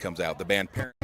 comes out. The band Parent.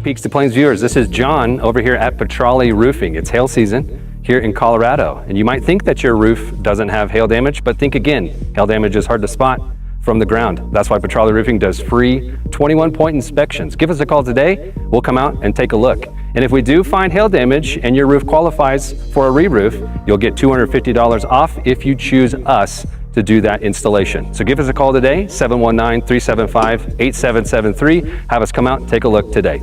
Peaks to Plains viewers, this is John over here at Petrale Roofing. It's hail season here in Colorado, and you might think that your roof doesn't have hail damage, but think again. Hail damage is hard to spot from the ground. That's why Petrale Roofing does free 21-point inspections. Give us a call today. We'll come out and take a look. And if we do find hail damage and your roof qualifies for a re-roof, you'll get $250 off if you choose us to do that installation. So give us a call today, 719-375-8773. Have us come out and take a look today.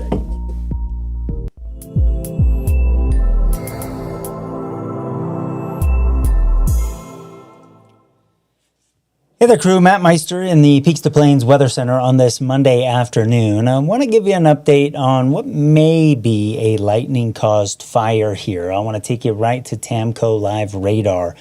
Hey there, crew. Matt Meister in the Peaks to Plains Weather Center on this Monday afternoon. I want to give you an update on what may be a lightning-caused fire here. I want to take you right to TAMCO Live Radar.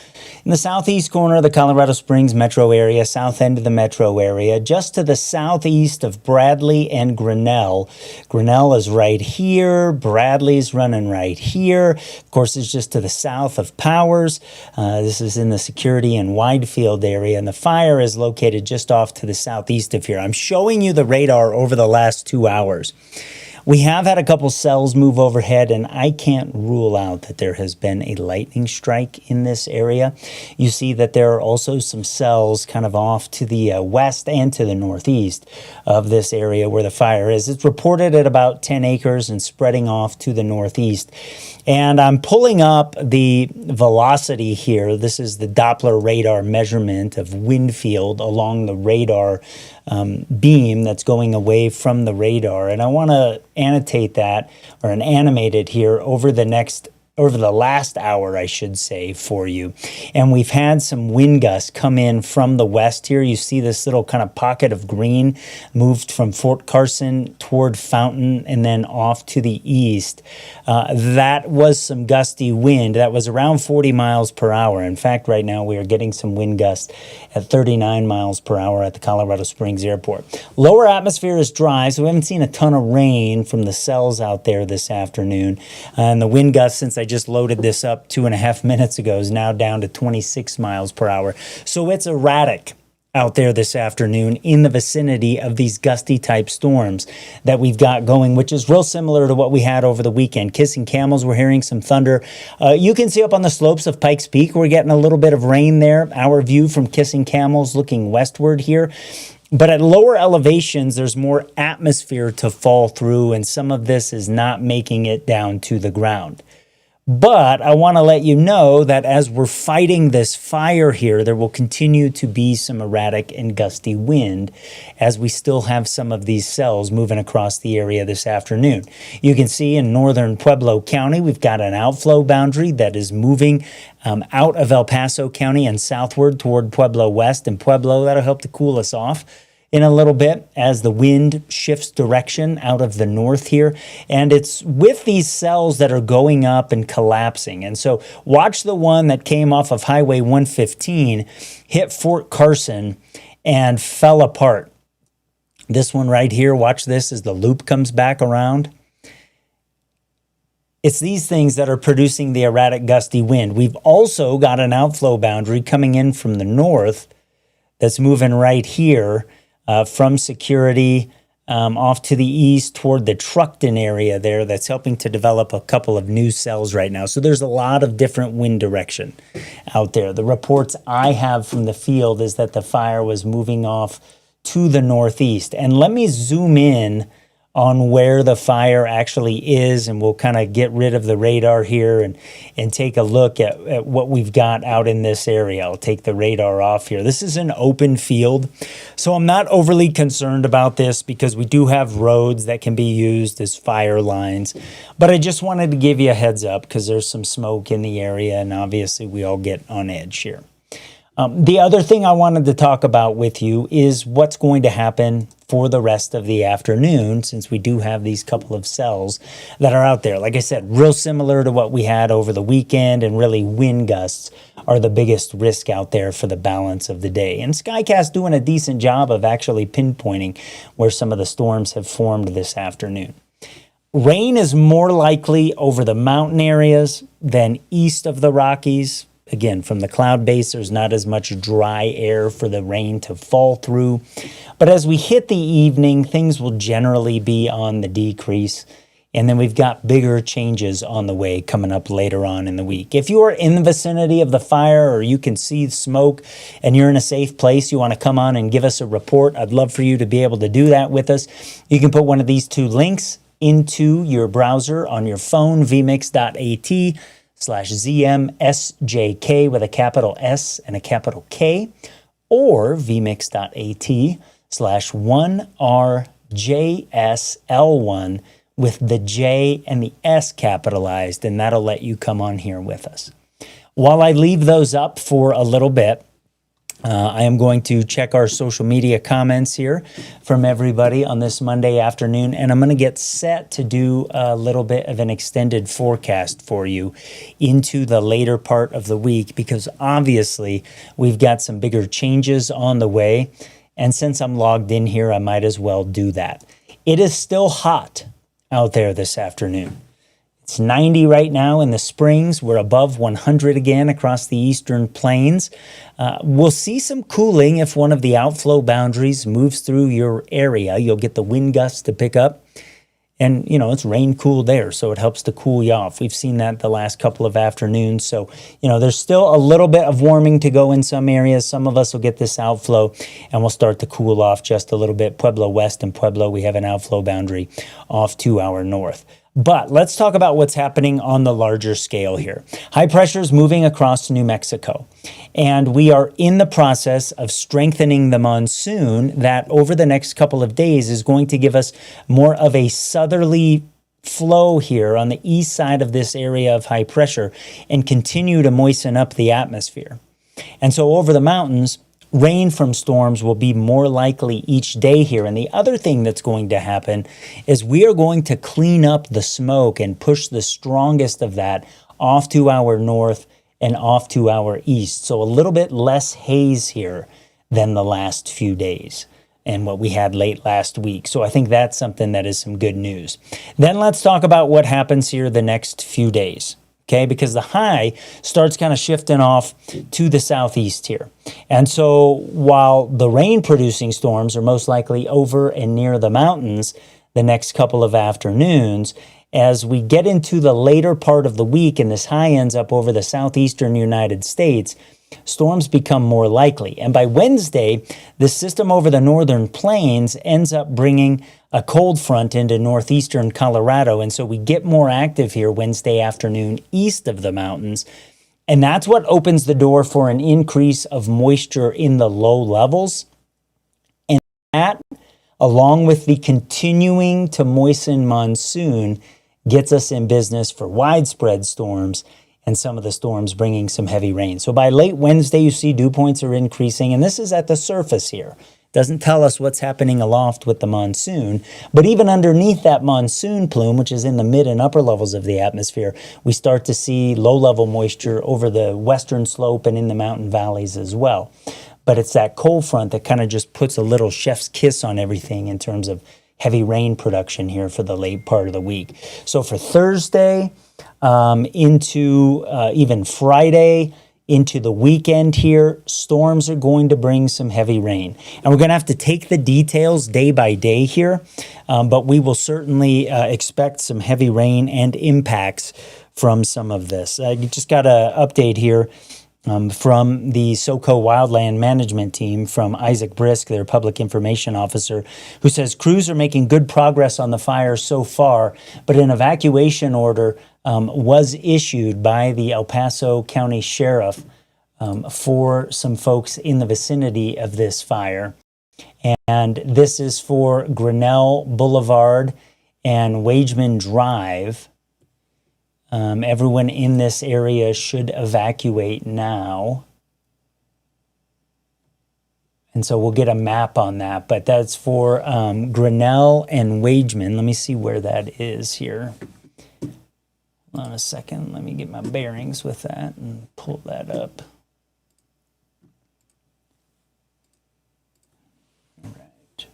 In the southeast corner of the Colorado Springs metro area, south end of the metro area, just to the southeast of Bradley and Grinnell. Grinnell is right here. Bradley's running right here. Of course, it's just to the south of Powers. This is in the Security and Widefield area, and the fire is located just off to the southeast of here. I'm showing you the radar over the last 2 hours. We have had a couple cells move overhead, and I can't rule out that there has been a lightning strike in this area. You see that there are also some cells kind of off to the west and to the northeast of this area where the fire is. It's reported at about 10 acres and spreading off to the northeast. And I'm pulling up the velocity here. This is the Doppler radar measurement of wind field along the radar beam that's going away from the radar. And I want to annotate that, or animate it here over the next over the last hour, I should say, for you. And we've had some wind gusts come in from the west here. You see this little kind of pocket of green moved from Fort Carson toward Fountain and then off to the east. That was some gusty wind. That was around 40 miles per hour. In fact, right now we are getting some wind gusts at 39 miles per hour at the Colorado Springs Airport. Lower atmosphere is dry, so we haven't seen a ton of rain from the cells out there this afternoon. And the wind gust, since I just loaded this up 2.5 minutes ago, is now down to 26 miles per hour. So it's erratic out there this afternoon in the vicinity of these gusty type storms that we've got going, which is real similar to what we had over the weekend. Kissing Camels, we're hearing some thunder. You can see up on the slopes of Pikes Peak, we're getting a little bit of rain there. Our view from Kissing Camels looking westward here. But at lower elevations, there's more atmosphere to fall through, and some of this is not making it down to the ground. But I want to let you know that as we're fighting this fire here, there will continue to be some erratic and gusty wind as we still have some of these cells moving across the area this afternoon. You can see in northern Pueblo County, we've got an outflow boundary that is moving out of El Paso County and southward toward Pueblo West and Pueblo. That'll help to cool us off in a little bit as the wind shifts direction out of the north here. And it's with these cells that are going up and collapsing. And so watch the one that came off of Highway 115, hit Fort Carson and fell apart. This one right here, watch this as the loop comes back around. It's these things that are producing the erratic gusty wind. We've also got an outflow boundary coming in from the north that's moving right here from Security off to the east toward the Truckton area there that's helping to develop a couple of new cells right now. So there's a lot of different wind direction out there. The reports I have from the field is that the fire was moving off to the northeast. And let me zoom in on where the fire actually is, and we'll kind of get rid of the radar here and take a look at what we've got out in this area. I'll take the radar off here. This is an open field, so I'm not overly concerned about this because we do have roads that can be used as fire lines, but I just wanted to give you a heads up because there's some smoke in the area, and obviously we all get on edge here. The other thing I wanted to talk about with you is what's going to happen for the rest of the afternoon, since we do have these couple of cells that are out there. Like I said, real similar to what we had over the weekend, and really wind gusts are the biggest risk out there for the balance of the day. And Skycast doing a decent job of actually pinpointing where some of the storms have formed this afternoon. Rain is more likely over the mountain areas than east of the Rockies. Again, from the cloud base, there's not as much dry air for the rain to fall through. But as we hit the evening, things will generally be on the decrease. And then we've got bigger changes on the way coming up later on in the week. If you are in the vicinity of the fire, or you can see smoke and you're in a safe place, you want to come on and give us a report, I'd love for you to be able to do that with us. You can put one of these two links into your browser on your phone, vmix.at. /zmSjK with a capital S and a capital K, or vmix.at/1RJSL1 with the J and the S capitalized, and that'll let you come on here with us. While I leave those up for a little bit, I am going to check our social media comments here from everybody on this Monday afternoon, and I'm going to get set to do a little bit of an extended forecast for you into the later part of the week, because obviously we've got some bigger changes on the way, and since I'm logged in here, I might as well do that. It is still hot out there this afternoon. It's 90 right now in the Springs. We're above 100 again across the eastern plains. We'll see some cooling if one of the outflow boundaries moves through your area. You'll get the wind gusts to pick up. And, you know, it's rain cool there, so it helps to cool you off. We've seen that the last couple of afternoons. So, you know, there's still a little bit of warming to go in some areas. Some of us will get this outflow, and we'll start to cool off just a little bit. Pueblo West and Pueblo, we have an outflow boundary off to our north. But let's talk about what's happening on the larger scale here. High pressure is moving across New Mexico, and we are in the process of strengthening the monsoon that over the next couple of days is going to give us more of a southerly flow here on the east side of this area of high pressure and continue to moisten up the atmosphere. And so over the mountains, rain from storms will be more likely each day here. And the other thing that's going to happen is we are going to clean up the smoke and push the strongest of that off to our north and off to our east. So a little bit less haze here than the last few days and what we had late last week. So I think that's something that is some good news. Then let's talk about what happens here the next few days. Okay, because the high starts kind of shifting off to the southeast here. And so while the rain-producing storms are most likely over and near the mountains the next couple of afternoons, as we get into the later part of the week and this high ends up over the southeastern United States, storms become more likely. And by Wednesday, the system over the northern plains ends up bringing a cold front into northeastern Colorado. And so we get more active here Wednesday afternoon east of the mountains. And that's what opens the door for an increase of moisture in the low levels. And that, along with the continuing to moisten monsoon, gets us in business for widespread storms and some of the storms bringing some heavy rain. So by late Wednesday, you see dew points are increasing, and this is at the surface here. Doesn't tell us what's happening aloft with the monsoon, but even underneath that monsoon plume, which is in the mid and upper levels of the atmosphere, we start to see low-level moisture over the western slope and in the mountain valleys as well. But it's that cold front that kind of just puts a little chef's kiss on everything in terms of heavy rain production here for the late part of the week. So for Thursday into even Friday, into the weekend here, storms are going to bring some heavy rain. And we're going to have to take the details day by day here, but we will certainly expect some heavy rain and impacts from some of this. You just got an update here from the SoCo Wildland Management Team from Isaac Brisk, their public information officer, who says crews are making good progress on the fire so far, but an evacuation order was issued by the El Paso County Sheriff for some folks in the vicinity of this fire. And this is for Grinnell Boulevard and Wageman Drive. Everyone in this area should evacuate now. And so we'll get a map on that, but that's for Grinnell and Wageman. Let me see where that is here. Hold on a second. Let me get my bearings with that and pull that up. All right.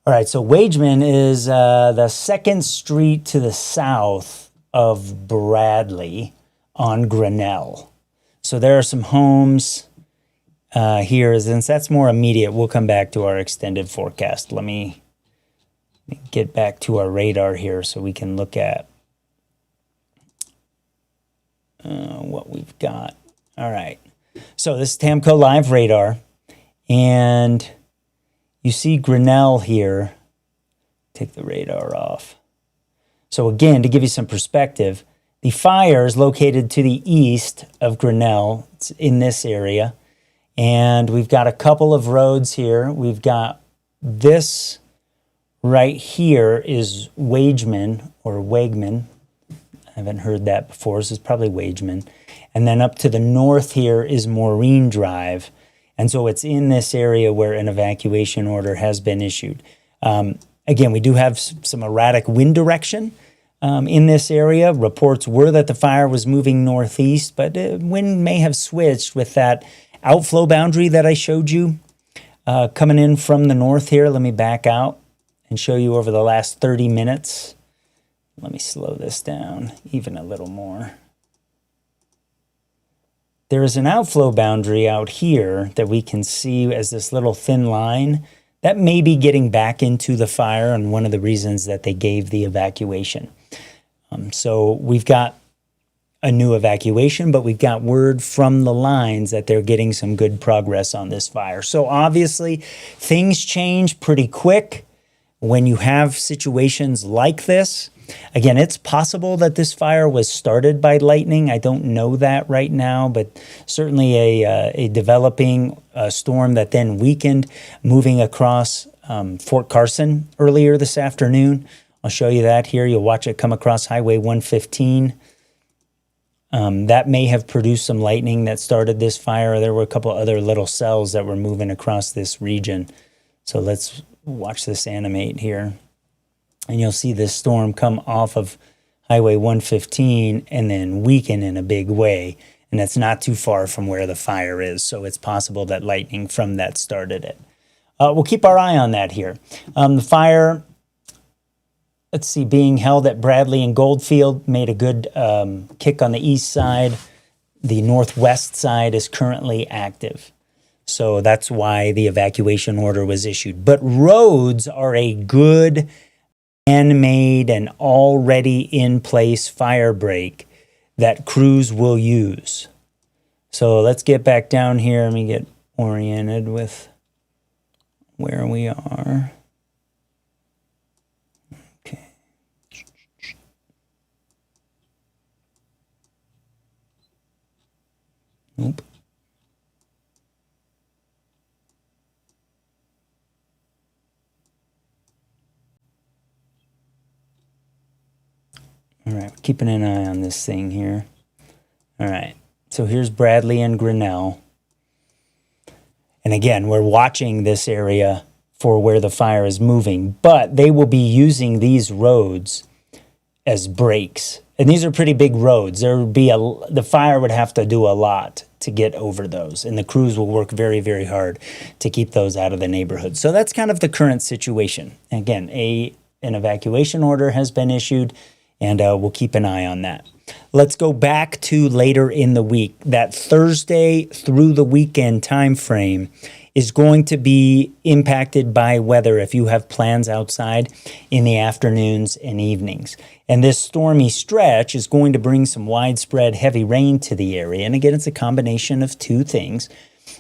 All right, so Wageman is the 2nd Street to the south of Bradley on Grinnell. So there are some homes here. Since that's more immediate, we'll come back to our extended forecast. Let me get back to our radar here so we can look at what we've got. All right, so this is Tamco Live Radar, and you see Grinnell here. Take the radar off. So again, to give you some perspective, the fire is located to the east of Grinnell. It's in this area. And we've got a couple of roads here. We've got this right here is Wageman or Wegman. I haven't heard that before. This is probably Wageman. And then up to the north here is Maureen Drive. And so it's in this area where an evacuation order has been issued. Again, we do have some erratic wind direction in this area. Reports were that the fire was moving northeast, but wind may have switched with that outflow boundary that I showed you coming in from the north here. Let me back out and show you over the last 30 minutes. Let me slow this down even a little more. There is an outflow boundary out here that we can see as this little thin line that may be getting back into the fire, and one of the reasons that they gave the evacuation. So we've got a new evacuation, but we've got word from the lines that they're getting some good progress on this fire. So obviously things change pretty quick when you have situations like this. Again, it's possible that this fire was started by lightning. I don't know that right now, but certainly a developing storm that then weakened, moving across Fort Carson earlier this afternoon. I'll show you that here. You'll watch it come across Highway 115. That may have produced some lightning that started this fire. There were a couple other little cells that were moving across this region. So let's watch this animate here. And you'll see this storm come off of Highway 115 and then weaken in a big way. And that's not too far from where the fire is. So it's possible that lightning from that started it. We'll keep our eye on that here. The fire, let's see, being held at Bradley and Goldfield, made a good kick on the east side. The northwest side is currently active. So that's why the evacuation order was issued. But roads are a good man-made and already in place fire break that crews will use. So let's get back down here. Let me get oriented with where we are. Okay. Nope. All right, keeping an eye on this thing here. All right, so here's Bradley and Grinnell. And again, we're watching this area for where the fire is moving, but they will be using these roads as breaks. And these are pretty big roads. The fire would have to do a lot to get over those, and the crews will work very, very hard to keep those out of the neighborhood. So that's kind of the current situation. Again, an evacuation order has been issued, and we'll keep an eye on that. Let's go back to later in the week. That Thursday through the weekend time frame is going to be impacted by weather if you have plans outside in the afternoons and evenings. And this stormy stretch is going to bring some widespread heavy rain to the area. And again, it's a combination of two things.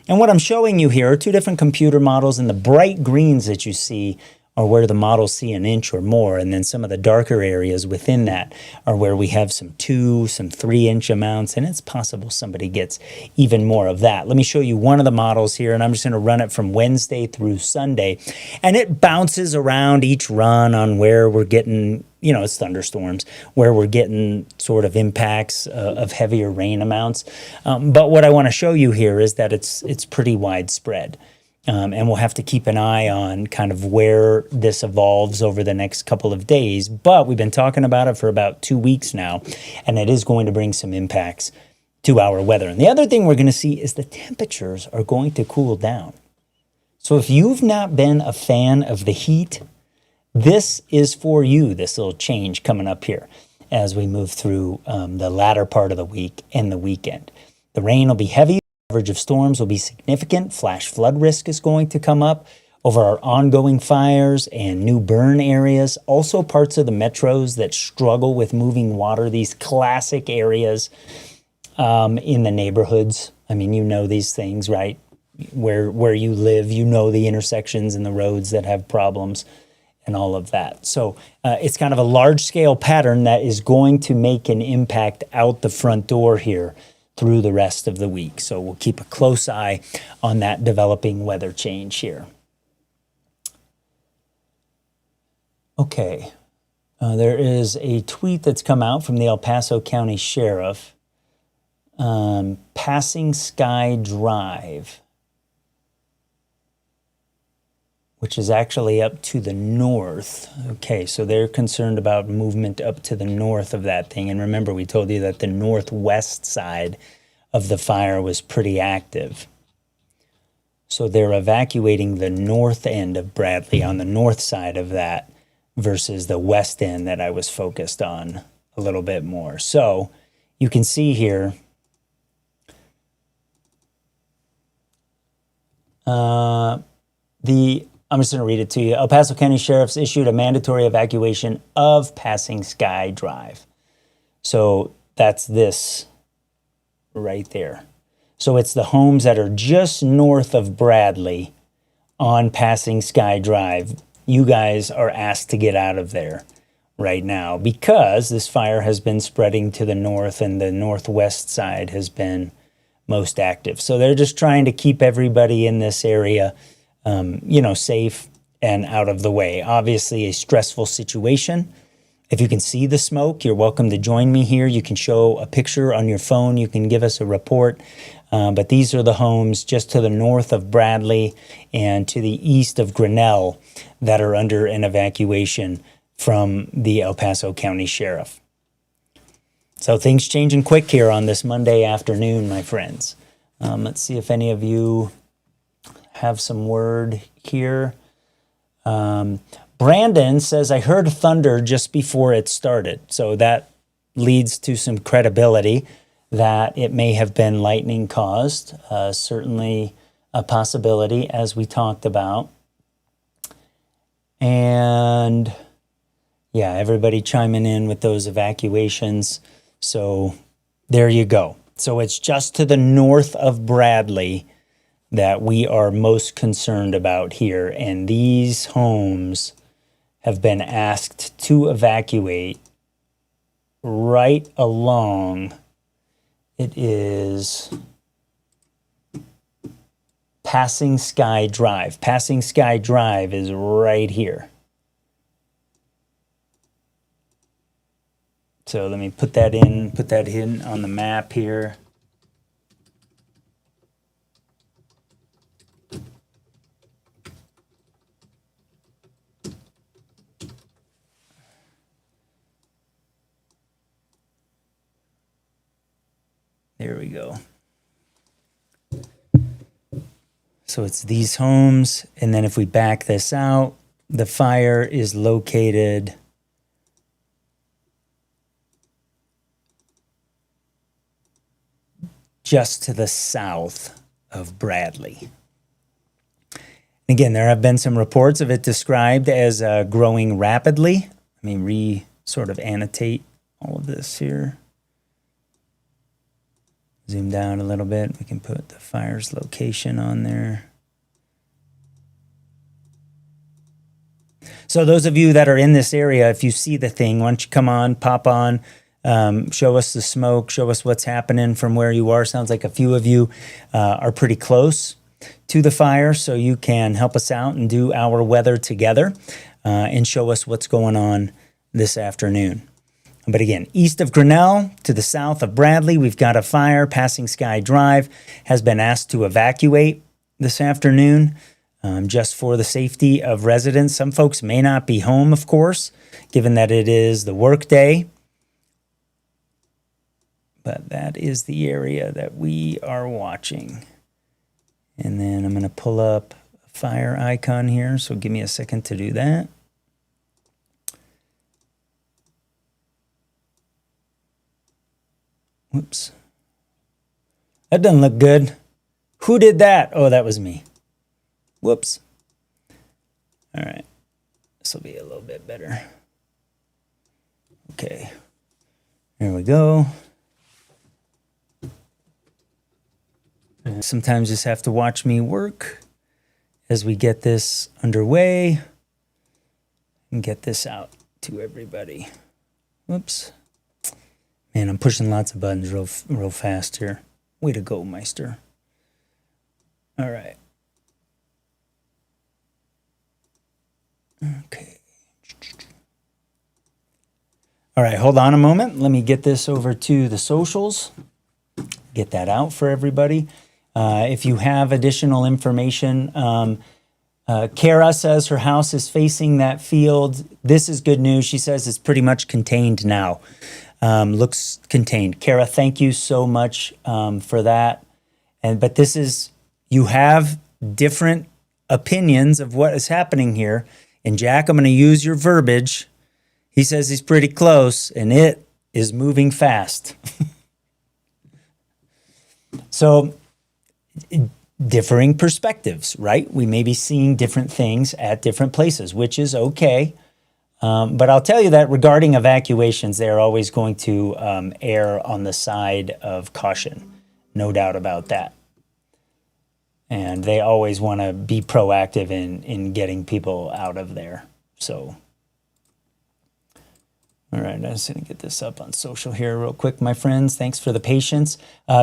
And what I'm showing you here are two different computer models, and the bright greens that you see are where the models see an inch or more, and then some of the darker areas within that are where we have some 2, some 3-inch amounts, and it's possible somebody gets even more of that. Let me show you one of the models here, and I'm just going to run it from Wednesday through Sunday, and it bounces around each run on where we're getting, it's thunderstorms, where we're getting sort of impacts of heavier rain amounts. But what I want to show you here is that it's pretty widespread. And we'll have to keep an eye on kind of where this evolves over the next couple of days. But we've been talking about it for about 2 weeks now, and it is going to bring some impacts to our weather. And the other thing we're going to see is the temperatures are going to cool down. So if you've not been a fan of the heat, this is for you, this little change coming up here as we move through the latter part of the week and the weekend. The rain will be heavy. Coverage of storms will be significant. Flash flood risk is going to come up over our ongoing fires and new burn areas. Also parts of the metros that struggle with moving water, these classic areas in the neighborhoods. I mean, you know these things, right? Where you live, you know the intersections and the roads that have problems and all of that. So it's kind of a large-scale pattern that is going to make an impact out the front door here through the rest of the week. So we'll keep a close eye on that developing weather change here. Okay, there is a tweet that's come out from the El Paso County Sheriff. Passing Sky Drive, which is actually up to the north. Okay, so they're concerned about movement up to the north of that thing. And remember, we told you that the northwest side of the fire was pretty active. So they're evacuating the north end of Bradley on the north side of that versus the west end that I was focused on a little bit more. So you can see here, I'm just going to read it to you. El Paso County Sheriff's issued a mandatory evacuation of Passing Sky Drive. So that's this right there. So it's the homes that are just north of Bradley on Passing Sky Drive. You guys are asked to get out of there right now because this fire has been spreading to the north and the northwest side has been most active. So they're just trying to keep everybody in this area, safe and out of the way. Obviously a stressful situation. If you can see the smoke, you're welcome to join me here. You can show a picture on your phone. You can give us a report. But these are the homes just to the north of Bradley and to the east of Grinnell that are under an evacuation from the El Paso County Sheriff. So things changing quick here on this Monday afternoon, my friends. Let's see if any of you have some word here. Brandon says, I heard thunder just before it started. So that leads to some credibility that it may have been lightning caused. Certainly a possibility, as we talked about. And yeah, everybody chiming in with those evacuations. So there you go. So it's just to the north of Bradley that we are most concerned about here. And these homes have been asked to evacuate right along. It is Passing Sky Drive. Passing Sky Drive is right here. So let me put that in on the map here. There we go. So it's these homes, and then if we back this out, the fire is located just to the south of Bradley. Again, there have been some reports of it described as growing rapidly. Let me sort of annotate all of this here. Zoom down a little bit. We can put the fire's location on there. So those of you that are in this area, if you see the thing, why don't you come on, pop on, show us the smoke, show us what's happening from where you are. Sounds like a few of you are pretty close to the fire, so you can help us out and do our weather together and show us what's going on this afternoon. But again, east of Grinnell to the south of Bradley, we've got a fire. Passing Sky Drive has been asked to evacuate this afternoon just for the safety of residents. Some folks may not be home, of course, given that it is the work day. But that is the area that we are watching. And then I'm going to pull up a fire icon here, so give me a second to do that. Whoops. That doesn't look good. Who did that? Oh, that was me. Whoops. All right. This will be a little bit better. Okay. There we go. Sometimes just have to watch me work as we get this underway and get this out to everybody. Whoops. Man, I'm pushing lots of buttons real fast here. Way to go, Meister. All right. Okay. All right, hold on a moment. Let me get this over to the socials. Get that out for everybody. If you have additional information, Kara says her house is facing that field. This is good news. She says it's pretty much contained now. Looks contained. Kara, thank you so much for that. But this is, you have different opinions of what is happening here. And Jack, I'm going to use your verbiage. He says he's pretty close, and it is moving fast. So, differing perspectives, right? We may be seeing different things at different places, which is okay. But I'll tell you that regarding evacuations, they're always going to err on the side of caution. No doubt about that. And they always want to be proactive in getting people out of there. So, All right, I'm just going to get this up on social here real quick, my friends. Thanks for the patience.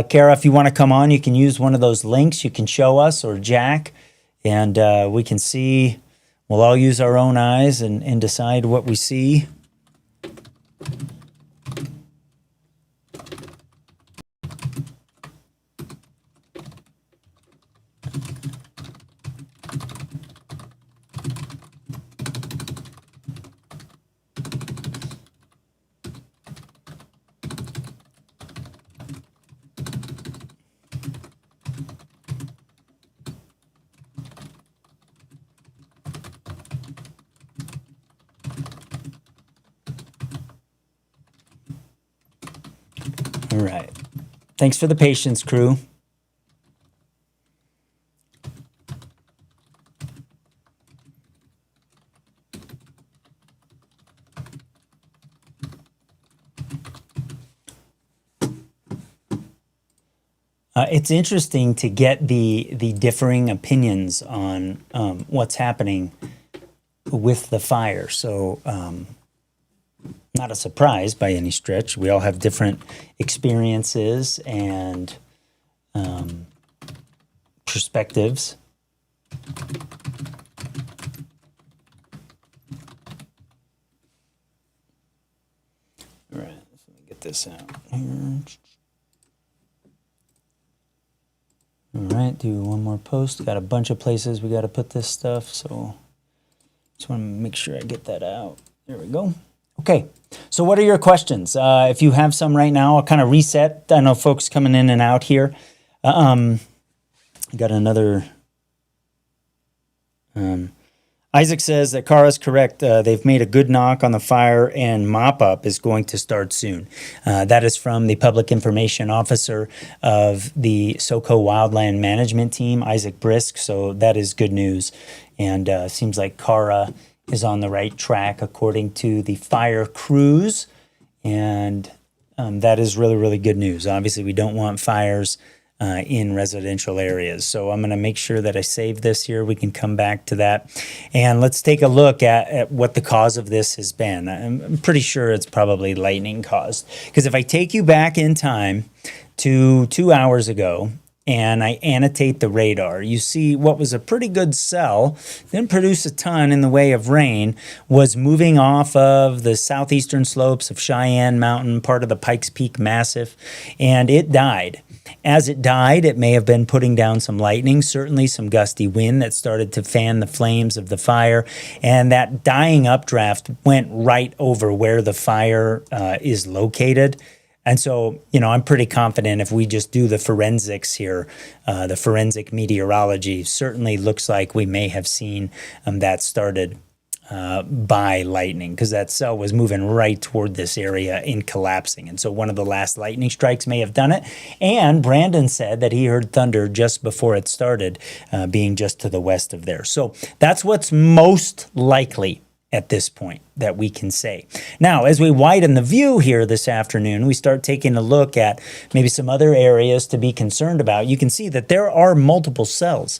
Kara, if you want to come on, you can use one of those links. You can show us, or Jack, and we can see. We'll all use our own eyes and decide what we see. All right. Thanks for the patience, crew. It's interesting to get the differing opinions on what's happening with the fire. So not a surprise by any stretch. We all have different experiences and perspectives. All right, let me get this out here. All right, do one more post. Got a bunch of places we got to put this stuff, so just want to make sure I get that out. There we go. Okay, so what are your questions? If you have some right now, I'll kind of reset. I know folks coming in and out here. Got another. Isaac says that Kara's correct. They've made a good knock on the fire, and mop-up is going to start soon. That is from the Public Information Officer of the SoCo Wildland Management Team, Isaac Brisk, so that is good news. And seems like Kara is on the right track according to the fire crews, and that is really, really good news. Obviously, we don't want fires in residential areas. So I'm going to make sure that I save this here. We can come back to that. And let's take a look at what the cause of this has been. I'm pretty sure it's probably lightning caused. Because if I take you back in time to 2 hours ago, and I annotate the radar, you see what was a pretty good cell, didn't produce a ton in the way of rain, was moving off of the southeastern slopes of Cheyenne Mountain, part of the Pikes Peak Massif, and it died. As it died, it may have been putting down some lightning, certainly some gusty wind that started to fan the flames of the fire, and that dying updraft went right over where the fire is located. And so, I'm pretty confident if we just do the forensics here, the forensic meteorology certainly looks like we may have seen that started by lightning, because that cell was moving right toward this area and collapsing. And so one of the last lightning strikes may have done it. And Brandon said that he heard thunder just before it started, being just to the west of there. So that's what's most likely at this point that we can say. Now, as we widen the view here this afternoon, we start taking a look at maybe some other areas to be concerned about. You can see that there are multiple cells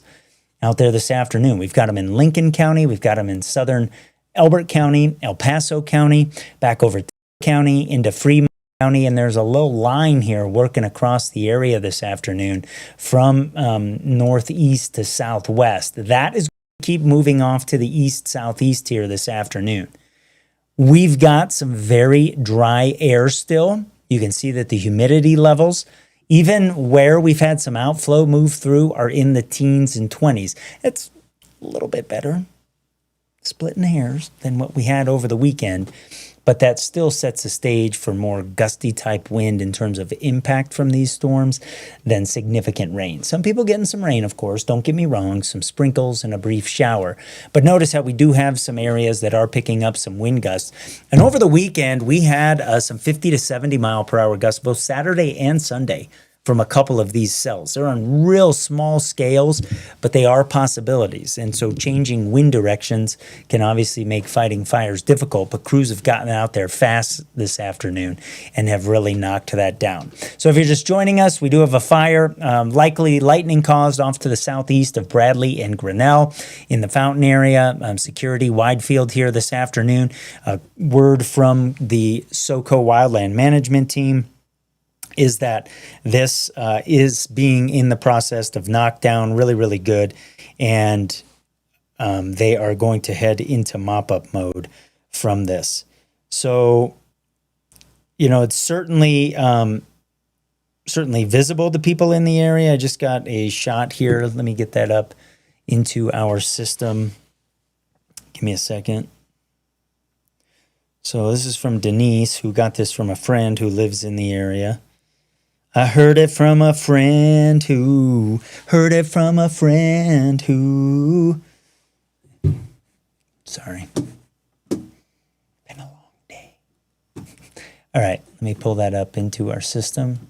out there this afternoon. We've got them in Lincoln County. We've got them in southern Elbert County, El Paso County, back over County into Fremont County. And there's a little line here working across the area this afternoon from northeast to southwest. That is keep moving off to the east southeast here this afternoon. We've got some very dry air still. You can see that the humidity levels, even where we've had some outflow move through, are in the teens and 20s. It's a little bit better, splitting hairs, than what we had over the weekend. But that still sets a stage for more gusty type wind in terms of impact from these storms than significant rain. Some people getting some rain, of course, don't get me wrong, some sprinkles and a brief shower. But notice how we do have some areas that are picking up some wind gusts. And over the weekend, we had some 50 to 70 mile per hour gusts, both Saturday and Sunday. from a couple of these cells. They're on real small scales, but they are possibilities. And so changing wind directions can obviously make fighting fires difficult, but crews have gotten out there fast this afternoon and have really knocked that down. So if you're just joining us, we do have a fire, likely lightning caused off to the southeast of Bradley and Grinnell in the Fountain area. Security wide field here this afternoon. Word from the SoCo Wildland Management Team is that this is being in the process of knockdown, really, really good. And they are going to head into mop-up mode from this. So, you know, it's certainly visible to people in the area. I just got a shot here. Let me get that up into our system. Give me a second. So this is from Denise, who got this from a friend who lives in the area. I heard it from a friend who heard it from a friend who. Sorry. Been a long day. All right, let me pull that up into our system.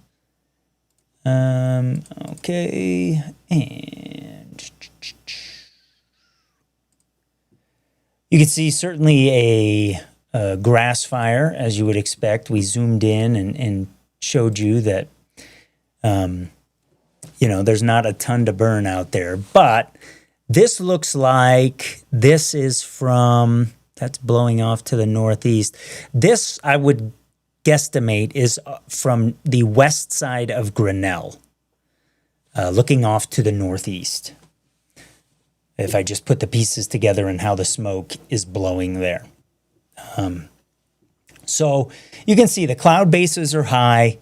Okay, and you can see certainly a grass fire, as you would expect. We zoomed in and showed you that you know, there's not a ton to burn out there, but this looks like this is from, that's blowing off to the northeast. This, I would guesstimate, is from the west side of Grinnell, looking off to the northeast. If I just put the pieces together and how the smoke is blowing there. So you can see the cloud bases are high.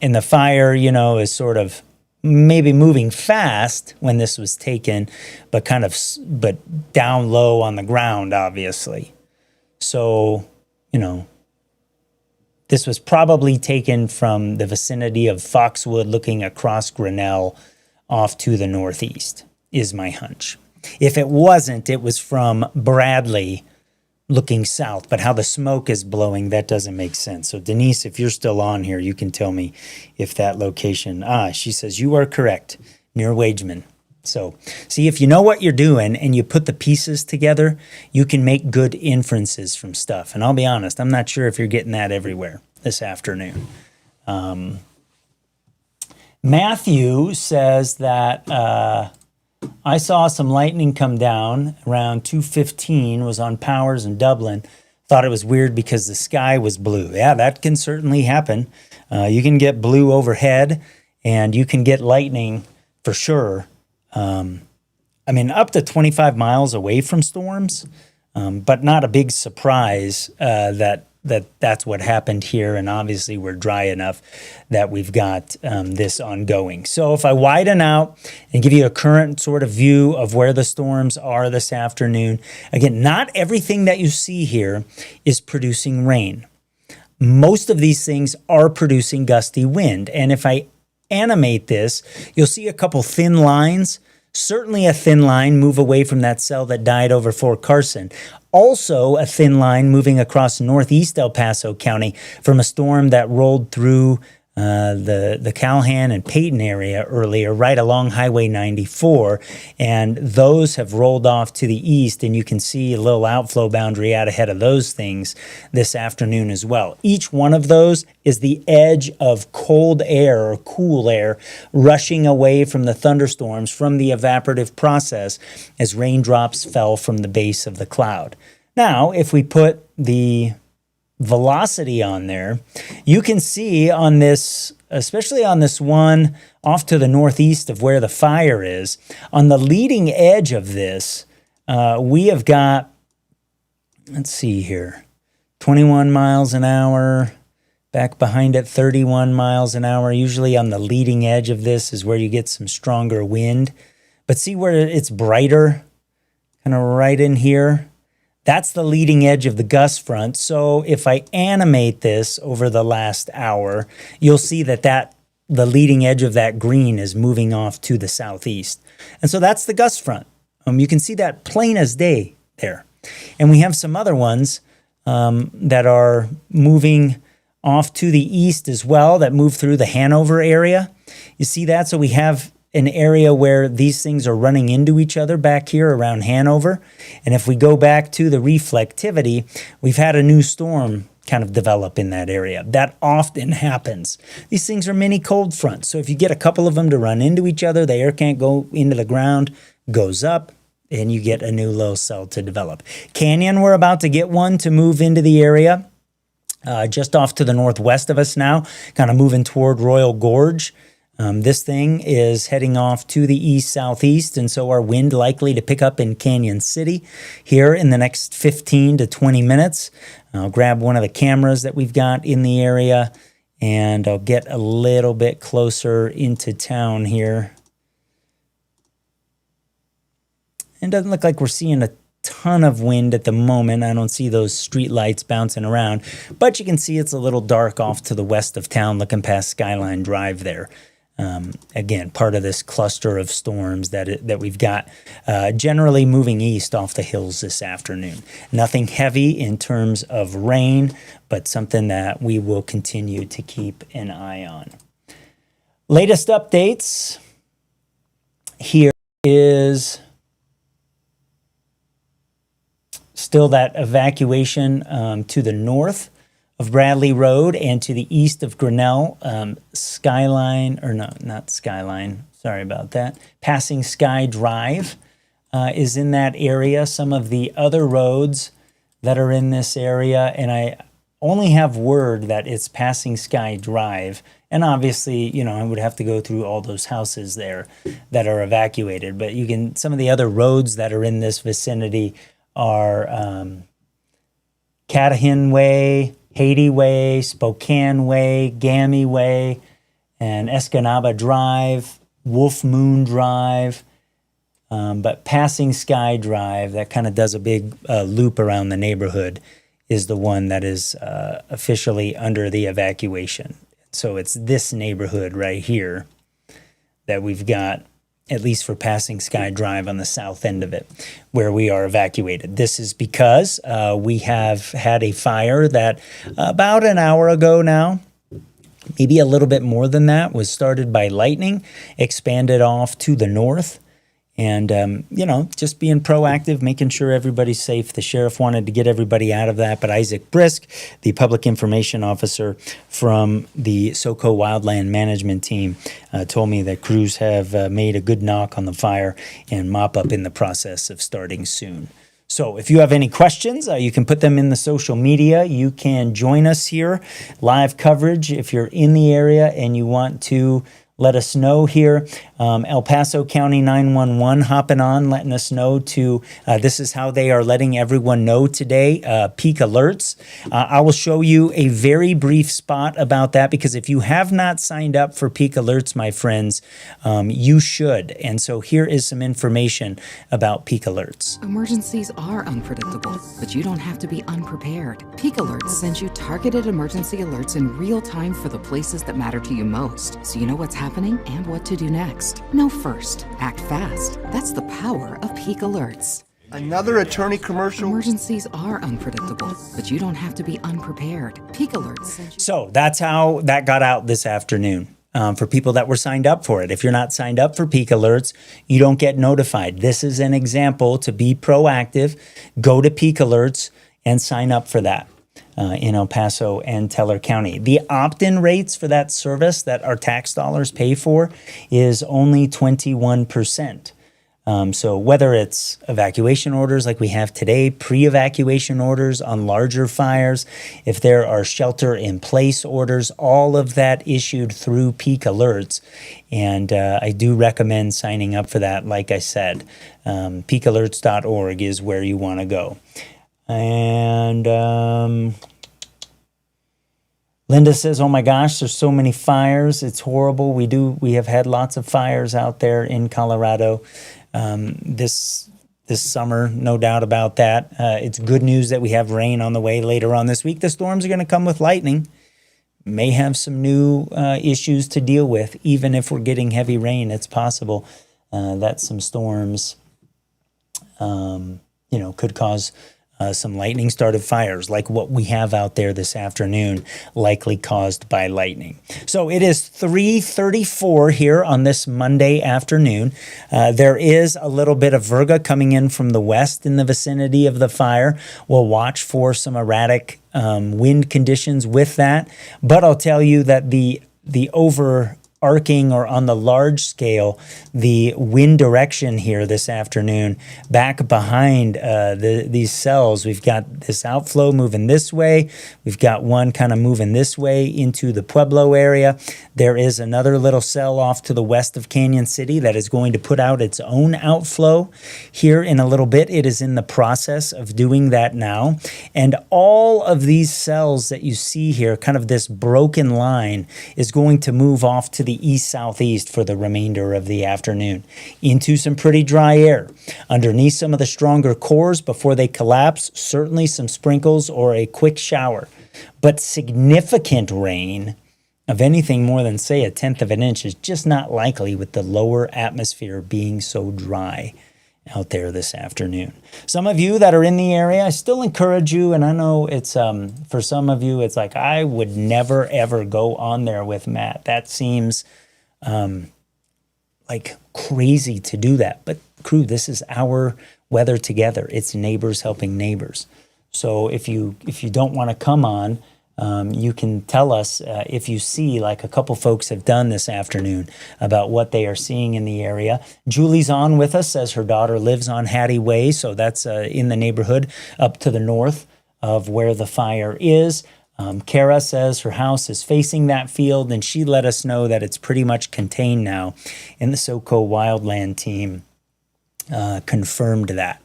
And the fire, you know, is sort of maybe moving fast when this was taken, but but down low on the ground, obviously. So, you know, this was probably taken from the vicinity of Foxwood looking across Grinnell off to the northeast, is my hunch. If it wasn't, it was from Bradley looking south, but how the smoke is blowing, that doesn't make sense. So Denise, if you're still on here, you can tell me if that location, she says you are correct, near Wageman. So see, if you know what you're doing and you put the pieces together, you can make good inferences from stuff. And I'll be honest, I'm not sure if you're getting that everywhere this afternoon. Matthew says that I saw some lightning come down around 2:15, was on Powers in Dublin. Thought it was weird because the sky was blue. Yeah, that can certainly happen. You can get blue overhead and you can get lightning for sure. I mean, up to 25 miles away from storms, but not a big surprise that's what happened here. And obviously we're dry enough that we've got this ongoing. So if I widen out and give you a current sort of view of where the storms are this afternoon, again, not everything that you see here is producing rain. Most of these things are producing gusty wind. And if I animate this, you'll see a couple thin lines. Certainly a thin line move away from that cell that died over Fort Carson. Also a thin line moving across northeast El Paso County from a storm that rolled through the Calhan and Peyton area earlier, right along Highway 94. And those have rolled off to the east, and you can see a little outflow boundary out ahead of those things this afternoon as well. Each one of those is the edge of cold air or cool air rushing away from the thunderstorms from the evaporative process as raindrops fell from the base of the cloud. Now, if we put the velocity on there, you can see on this, especially on this one off to the northeast of where the fire is, on the leading edge of this, we have got, let's see here, 21 miles an hour, back behind it 31 miles an hour. Usually on the leading edge of this is where you get some stronger wind. But see where it's brighter, kind of right in here? That's the leading edge of the gust front. So if I animate this over the last hour, you'll see that the leading edge of that green is moving off to the southeast. And so that's the gust front. You can see that plain as day there. And we have some other ones that are moving off to the east as well that move through the Hanover area. You see that? So we have an area where these things are running into each other back here around Hanover. And if we go back to the reflectivity, we've had a new storm kind of develop in that area. That often happens. These things are mini cold fronts. So if you get a couple of them to run into each other, the air can't go into the ground, goes up, and you get a new low cell to develop. Canyon, we're about to get one to move into the area. Just off to the northwest of us now, kind of moving toward Royal Gorge. This thing is heading off to the east-southeast, and so our wind likely to pick up in Canyon City here in the next 15 to 20 minutes. I'll grab one of the cameras that we've got in the area, and I'll get a little bit closer into town here. It doesn't look like we're seeing a ton of wind at the moment. I don't see those street lights bouncing around, but you can see it's a little dark off to the west of town looking past Skyline Drive there. Again, part of this cluster of storms that we've got generally moving east off the hills this afternoon. Nothing heavy in terms of rain, but something that we will continue to keep an eye on. Latest updates here is still that evacuation to the north of Bradley Road and to the east of Grinnell. Skyline, or no, not Skyline, sorry about that. Passing Sky Drive is in that area. Some of the other roads that are in this area, and I only have word that it's Passing Sky Drive. And obviously, you know, I would have to go through all those houses there that are evacuated. But you can, some of the other roads that are in this vicinity are Catahin Way, Haiti Way, Spokane Way, Gammy Way, and Escanaba Drive, Wolf Moon Drive. But Passing Sky Drive, that kind of does a big loop around the neighborhood, is the one that is officially under the evacuation. So it's this neighborhood right here that we've got, at least for Passing Sky Drive on the south end of it, where we are evacuated. This is because we have had a fire that about an hour ago now, maybe a little bit more than that, was started by lightning, expanded off to the north. And, you know, just being proactive, making sure everybody's safe. The sheriff wanted to get everybody out of that, but Isaac Brisk, the public information officer from the SoCo Wildland Management Team, told me that crews have made a good knock on the fire and mop up in the process of starting soon. So if you have any questions, you can put them in the social media. You can join us here, live coverage. If you're in the area and you want to let us know here. El Paso County 911 hopping on, letting us know to, this is how they are letting everyone know today, peak alerts. I will show you a very brief spot about that, because if you have not signed up for peak alerts, my friends, you should. And so here is some information about peak alerts. Emergencies are unpredictable, but you don't have to be unprepared. Peak Alerts sends you targeted emergency alerts in real time for the places that matter to you most, so you know what's happening and what to do next. Know first, act fast. That's the power of Peak Alerts. Another attorney commercial? Emergencies are unpredictable, but you don't have to be unprepared. Peak Alerts. So that's how that got out this afternoon. For people that were signed up for it. If you're not signed up for Peak Alerts, you don't get notified. This is an example to be proactive. Go to Peak Alerts and sign up for that in El Paso and Teller County. The opt-in rates for that service that our tax dollars pay for is only 21%. So whether it's evacuation orders like we have today, pre-evacuation orders on larger fires, if there are shelter-in-place orders, all of that issued through Peak Alerts. And I do recommend signing up for that. Like I said, peakalerts.org is where you want to go. And Linda says, oh my gosh, there's so many fires. It's horrible. We have had lots of fires out there in Colorado this summer, no doubt about that. It's good news that we have rain on the way later on this week. The storms are going to come with lightning. May have some new issues to deal with. Even if we're getting heavy rain, it's possible that some storms, could cause some lightning started fires like what we have out there this afternoon, likely caused by lightning. So it is 3:34 here on this Monday afternoon. There is a little bit of virga coming in from the west in the vicinity of the fire. We'll watch for some erratic wind conditions with that. But I'll tell you that the overarching or on the large scale, the wind direction here this afternoon, back behind these cells, we've got this outflow moving this way. We've got one kind of moving this way into the Pueblo area. There is another little cell off to the west of Canyon City that is going to put out its own outflow here in a little bit. It is in the process of doing that now. And all of these cells that you see here, kind of this broken line, is going to move off to the east-southeast for the remainder of the afternoon into some pretty dry air. Underneath some of the stronger cores before they collapse, certainly some sprinkles or a quick shower. But significant rain of anything more than, say, 1/10 of an inch is just not likely with the lower atmosphere being so dry out there this afternoon. Some of you that are in the area, I still encourage you, and I know it's for some of you, it's like, I would never, ever go on there with Matt. That seems like crazy to do that. But crew, this is our weather together. It's neighbors helping neighbors. So if you don't want to come on, you can tell us if you see, like a couple folks have done this afternoon, about what they are seeing in the area. Julie's on with us, as her daughter lives on Hattie Way, so that's in the neighborhood up to the north of where the fire is. Kara says her house is facing that field, and she let us know that it's pretty much contained now, and the SoCo Wildland team confirmed that.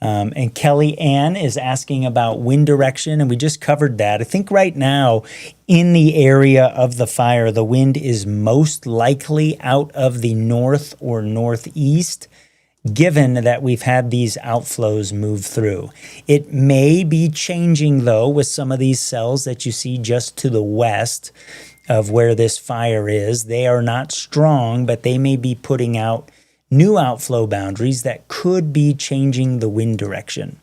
And Kelly Ann is asking about wind direction, and we just covered that. I think right now in the area of the fire, the wind is most likely out of the north or northeast, given that we've had these outflows move through. It may be changing, though, with some of these cells that you see just to the west of where this fire is. They are not strong, but they may be putting out new outflow boundaries that could be changing the wind direction.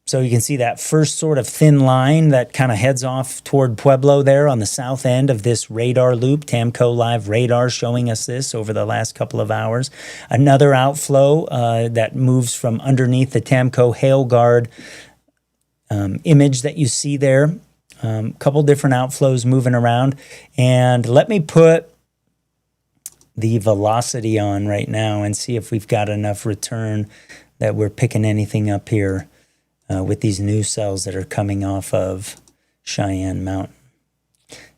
So you can see that first sort of thin line that kind of heads off toward Pueblo there on the south end of this radar loop. Tamco Live radar showing us this over the last couple of hours. Another outflow that moves from underneath the Tamco hail guard image that you see there. A couple different outflows moving around. And let me put the velocity on right now and see if we've got enough return that we're picking anything up here with these new cells that are coming off of Cheyenne Mountain.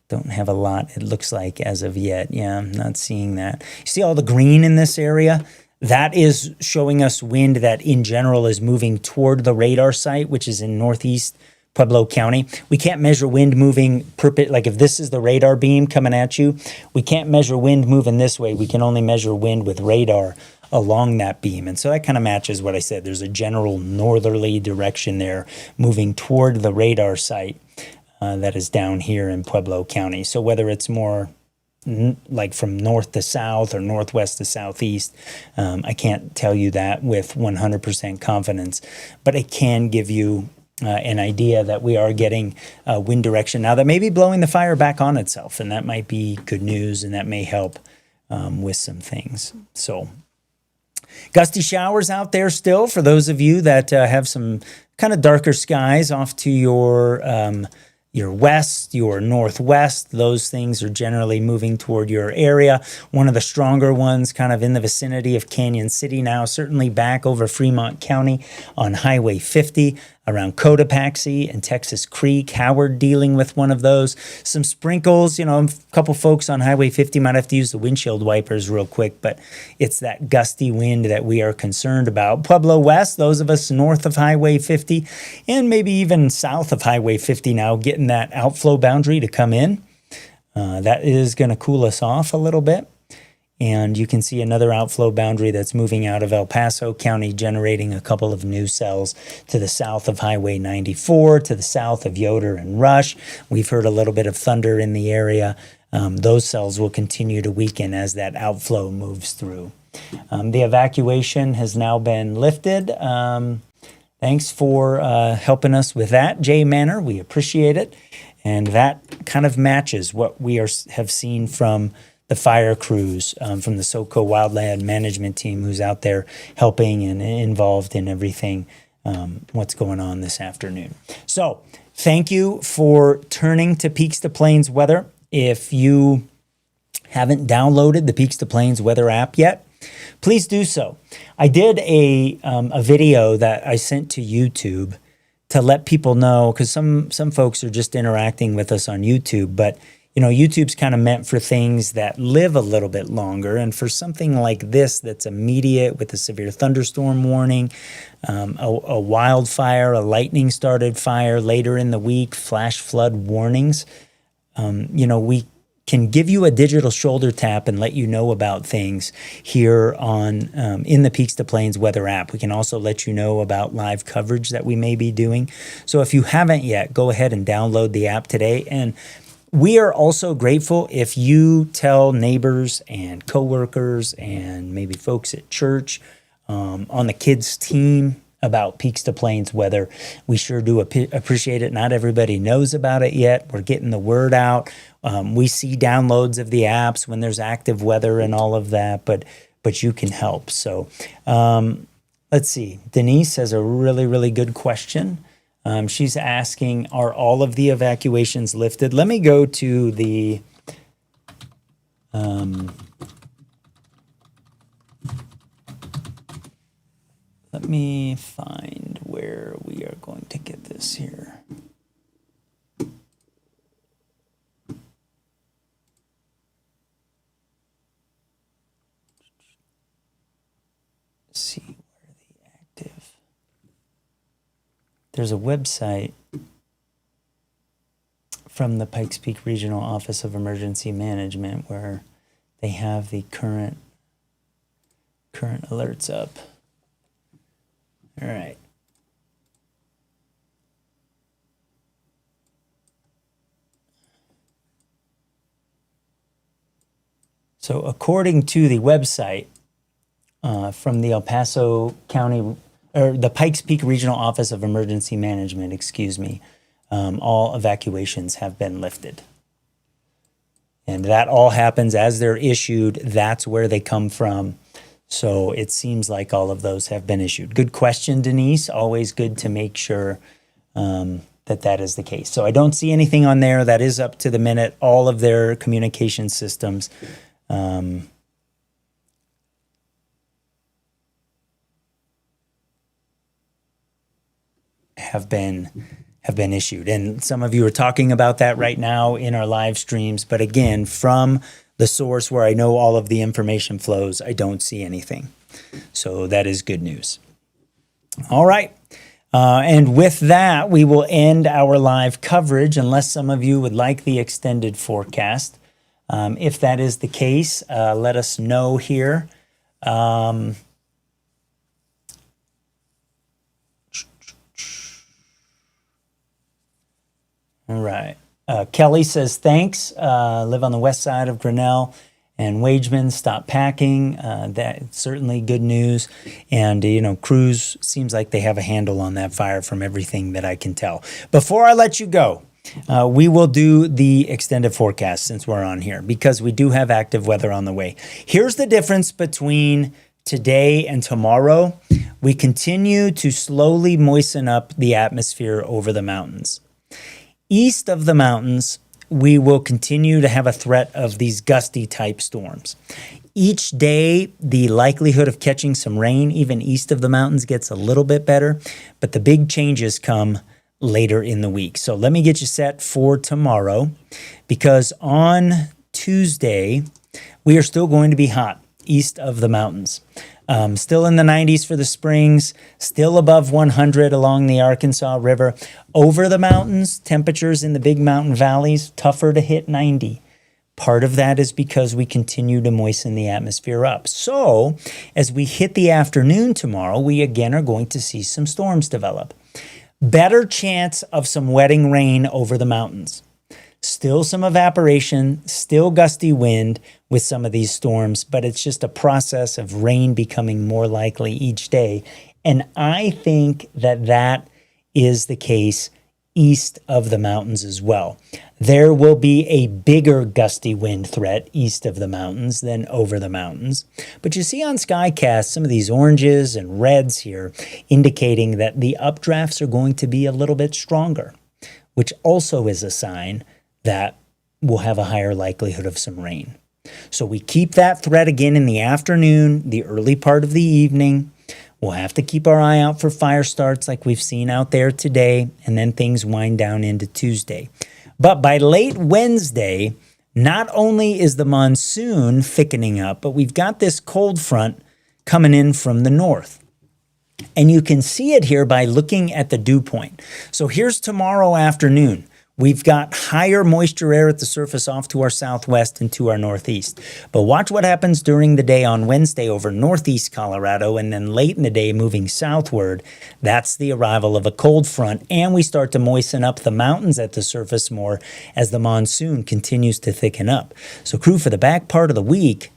Don't have a lot, it looks like, as of yet. Yeah, I'm not seeing that. You see all the green in this area? That is showing us wind that in general is moving toward the radar site, which is in northeast Pueblo County. We can't measure wind moving, like if this is the radar beam coming at you, we can't measure wind moving this way. We can only measure wind with radar along that beam. And so that kind of matches what I said. There's a general northerly direction there moving toward the radar site that is down here in Pueblo County. So whether it's more like from north to south or northwest to southeast, I can't tell you that with 100% confidence, but it can give you an idea that we are getting wind direction now that may be blowing the fire back on itself, and that might be good news, and that may help with some things. So gusty showers out there still for those of you that have some kind of darker skies off to your west, your northwest. Those things are generally moving toward your area. One of the stronger ones kind of in the vicinity of Canyon City now, certainly back over Fremont County on Highway 50 around Cotopaxi and Texas Creek. Howard dealing with one of those. Some sprinkles, a couple folks on Highway 50 might have to use the windshield wipers real quick, but it's that gusty wind that we are concerned about. Pueblo West, those of us north of Highway 50 and maybe even south of Highway 50 now, getting that outflow boundary to come in. That is going to cool us off a little bit. And you can see another outflow boundary that's moving out of El Paso County, generating a couple of new cells to the south of Highway 94, to the south of Yoder and Rush. We've heard a little bit of thunder in the area. Those cells will continue to weaken as that outflow moves through. The evacuation has now been lifted. That Thanks for helping us with that, Jay Manor. We appreciate it. And that kind of matches what we have seen from the fire crews, from the SoCo Wildland Management Team who's out there helping and involved in everything, what's going on this afternoon. So thank you for turning to Peaks to Plains Weather. If you haven't downloaded the Peaks to Plains Weather app yet, please do so. I did a video that I sent to YouTube to let people know, because some folks are just interacting with us on YouTube, but YouTube's kind of meant for things that live a little bit longer, and for something like this that's immediate with a severe thunderstorm warning, a wildfire, a lightning started fire later in the week, flash flood warnings, we can give you a digital shoulder tap and let you know about things here on in the Peaks to Plains Weather app. We can also let you know about live coverage that we may be doing. So if you haven't yet, go ahead and download the app today. And we are also grateful if you tell neighbors and coworkers and maybe folks at church, on the kids' team, about Peaks to Plains Weather. We sure do appreciate it. Not everybody knows about it yet. We're getting the word out. We see downloads of the apps when there's active weather and all of that, but you can help. So let's see. Denise has a really, really good question. She's asking, are all of the evacuations lifted? Let me go to the let me find where we are going to get this here. Let's see where the active. There's a website from the Pikes Peak Regional Office of Emergency Management where they have the current alerts up. All right. So according to the website from the El Paso County, or the Pikes Peak Regional Office of Emergency Management, all evacuations have been lifted. And that all happens as they're issued. That's where they come from. So it seems like all of those have been issued. Good question, Denise. Always good to make sure that is the case. So I don't see anything on there. That is up to the minute. All of their communication systems have been issued. And some of you are talking about that right now in our live streams. But again, from the source where I know all of the information flows, I don't see anything. So that is good news. All right. And with that, we will end our live coverage unless some of you would like the extended forecast. If that is the case, let us know here. All right. Kelly says, thanks. Live on the west side of Grinnell and Wageman. Stop packing. That's certainly good news. And, crews seems like they have a handle on that fire from everything that I can tell. Before I let you go, we will do the extended forecast since we're on here because we do have active weather on the way. Here's the difference between today and tomorrow. We continue to slowly moisten up the atmosphere over the mountains. East of the mountains, we will continue to have a threat of these gusty type storms. Each day, the likelihood of catching some rain, even east of the mountains, gets a little bit better, but the big changes come later in the week. So let me get you set for tomorrow, because on Tuesday, we are still going to be hot east of the mountains. Still in the 90s for the Springs, still above 100 along the Arkansas River. Over the mountains, temperatures in the big mountain valleys, tougher to hit 90. Part of that is because we continue to moisten the atmosphere up. So as we hit the afternoon tomorrow, we again are going to see some storms develop. Better chance of some wetting rain over the mountains. Still some evaporation, still gusty wind with some of these storms, but it's just a process of rain becoming more likely each day And I think that that is the case east of the mountains as well. There will be a bigger gusty wind threat east of the mountains than over the mountains. But you see on Skycast some of these oranges and reds here indicating that the updrafts are going to be a little bit stronger, which also is a sign that we'll have a higher likelihood of some rain. So we keep that threat again in the afternoon, the early part of the evening. We'll have to keep our eye out for fire starts like we've seen out there today, and then things wind down into Tuesday. But by late Wednesday, not only is the monsoon thickening up, but we've got this cold front coming in from the north. And you can see it here by looking at the dew point. So here's tomorrow afternoon. We've got higher moisture air at the surface off to our southwest and to our northeast. But watch what happens during the day on Wednesday over northeast Colorado, and then late in the day moving southward. That's the arrival of a cold front, and we start to moisten up the mountains at the surface more as the monsoon continues to thicken up. So crew, for the back part of the week,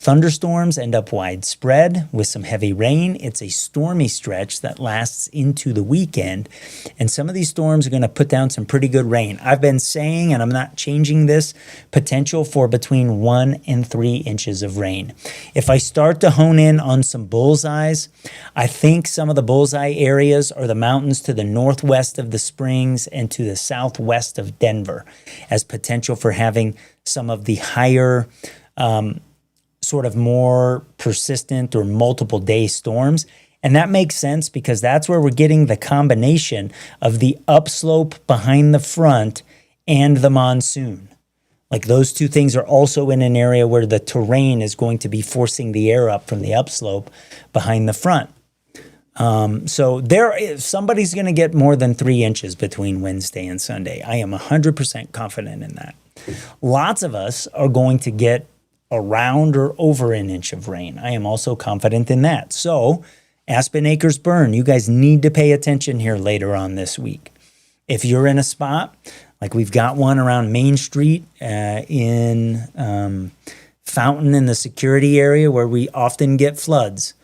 thunderstorms end up widespread with some heavy rain. It's a stormy stretch that lasts into the weekend. And some of these storms are going to put down some pretty good rain. I've been saying, and I'm not changing this, potential for between 1 and 3 inches of rain. If I start to hone in on some bullseyes, I think some of the bullseye areas are the mountains to the northwest of the Springs and to the southwest of Denver as potential for having some of the higher sort of more persistent or multiple day storms. And that makes sense because that's where we're getting the combination of the upslope behind the front and the monsoon. Like those two things are also in an area where the terrain is going to be forcing the air up from the upslope behind the front. So somebody's going to get more than 3 inches between Wednesday and Sunday. I am 100% confident in that. Lots of us are going to get around or over an inch of rain. I am also confident in that. So, Aspen Acres Burn, you guys need to pay attention here later on this week. If you're in a spot, like we've got one around Main Street in Fountain in the security area where we often get floods,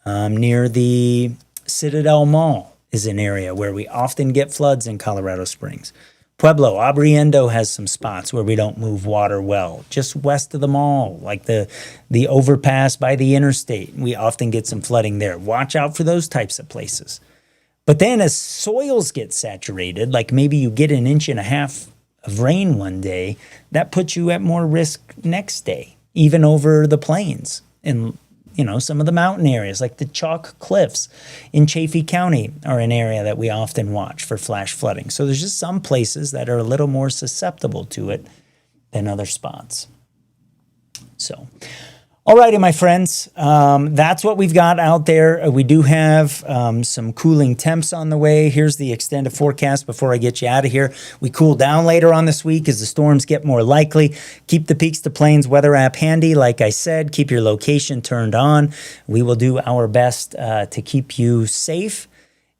near the Citadel Mall is an area where we often get floods in Colorado Springs. Pueblo, Abriendo has some spots where we don't move water well. Just west of the mall, like the overpass by the interstate, we often get some flooding there. Watch out for those types of places. But then as soils get saturated, like maybe you get 1.5 inches of rain one day, that puts you at more risk next day, even over the plains. And some of the mountain areas like the Chalk Cliffs in Chaffee County are an area that we often watch for flash flooding. So there's just some places that are a little more susceptible to it than other spots. So, alrighty, my friends, that's what we've got out there. We do have some cooling temps on the way. Here's the extended forecast before I get you out of here. We cool down later on this week as the storms get more likely. Keep the Peaks to Plains weather app handy. Like I said, keep your location turned on. We will do our best to keep you safe.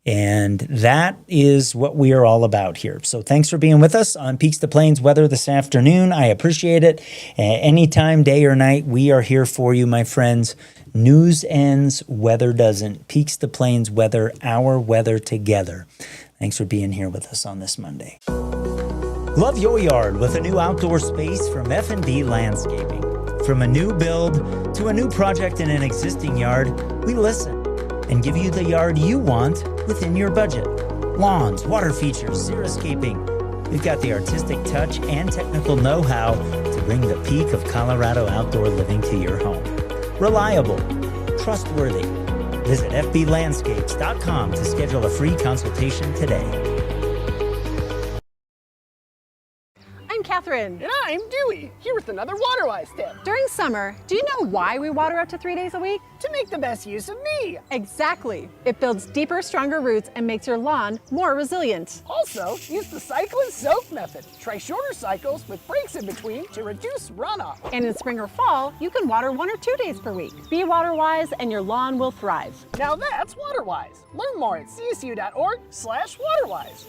And that is what we are all about here. So thanks for being with us on Peaks to Plains weather this afternoon. I appreciate it. Anytime, day or night, we are here for you, my friends. News ends, weather doesn't. Peaks to Plains weather, our weather together. Thanks for being here with us on this Monday. Love your yard with a new outdoor space from F&B Landscaping. From a new build to a new project in an existing yard, we listen and give you the yard you want within your budget. Lawns, water features, xeriscaping. We've got the artistic touch and technical know-how to bring the peak of Colorado outdoor living to your home. Reliable, trustworthy. Visit fblandscapes.com to schedule a free consultation today. I'm Catherine. And I'm Dewey, here with another WaterWise tip. During summer, do you know why we water up to 3 days a week? To make the best use of me. Exactly. It builds deeper, stronger roots and makes your lawn more resilient. Also, use the cycle and soak method. Try shorter cycles with breaks in between to reduce runoff. And in spring or fall, you can water 1 or 2 days per week. Be WaterWise and your lawn will thrive. Now that's WaterWise. Learn more at csu.org/WaterWise.